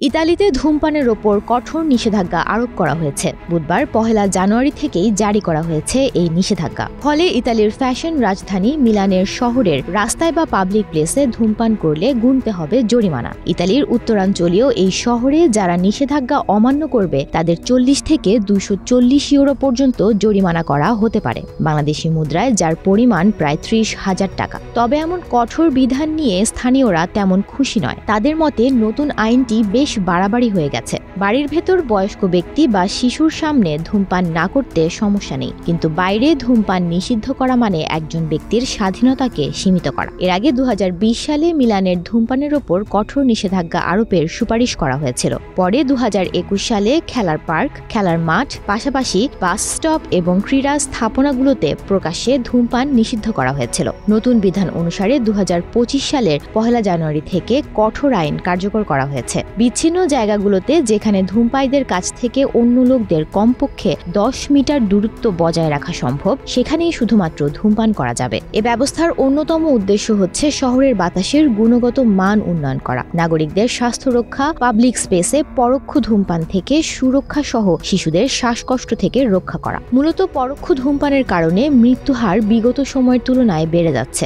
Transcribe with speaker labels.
Speaker 1: ইতালিতে ধূমপানের ওপর কঠোর নিষেধাজ্ঞা আরোপ করা হয়েছে। বুধবার 1 জানুয়ারি থেকেই জারি করা হয়েছে এই নিষেধাজ্ঞা। ফলে ইতালির ফ্যাশন রাজধানী মিলানের শহরের রাস্তায় বা পাবলিক প্লেসে ধূমপান করলে গুনতে হবে জরিমানা। ইতালির উত্তরাঞ্চলীয় এই শহরে যারা নিষেধাজ্ঞা অমান্য করবে তাদের 40 থেকে 240 ইউরো পর্যন্ত জরিমানা করা হতে পারে, বাংলাদেশি মুদ্রায় যার পরিমাণ প্রায় 30,000 টাকা। তবে এমন কঠোর বিধান নিয়ে স্থানীয়রা তেমন খুশি নয়। তাদের মতে নতুন আইনটি বেশ বাড়াবাড়ি হয়ে গেছে। বাড়ির ভেতর বয়স্ক ব্যক্তি বা শিশুর সামনে ধূমপান না করতে সমস্যা নেই, কিন্তু বাইরে ধূমপান নিষিদ্ধ করা মানে একজন ব্যক্তির স্বাধীনতাকে সীমিত করা। এর আগে 2020 সালে মিলানের ধূমপানের ওপর কঠোর নিষেধাজ্ঞা আরোপের সুপারিশ করা হয়েছিল। পরে 2021 সালে খেলার পার্ক, খেলার মাঠ, পাশাপাশি বাস স্টপ এবং ক্রীড়া স্থাপনাগুলোতে প্রকাশ্যে ধূমপান নিষিদ্ধ করা হয়েছিল। নতুন বিধান অনুসারে 2025 সালের 1 জানুয়ারি থেকে কঠোর আইন কার্যকর করা হয়েছে। বিচ্ছিন্ন জায়গাগুলোতে যেখানে ধূমপায়ীদের কাছ থেকে অন্য লোকদের কমপক্ষে 10 মিটার দূরত্ব বজায় রাখা সম্ভব, সেখানেই শুধুমাত্র ধূমপান করা যাবে। এ ব্যবস্থার অন্যতম উদ্দেশ্য হচ্ছে শহরের বাতাসের গুণগত মান উন্নয়ন করা, নাগরিকদের স্বাস্থ্য রক্ষা, পাবলিক স্পেসে পরোক্ষ ধূমপান থেকে সুরক্ষা সহ শিশুদের শ্বাসকষ্ট থেকে রক্ষা করা। মূলত পরোক্ষ ধূমপানের কারণে মৃত্যুহার বিগত সময়ের তুলনায় বেড়ে যাচ্ছে।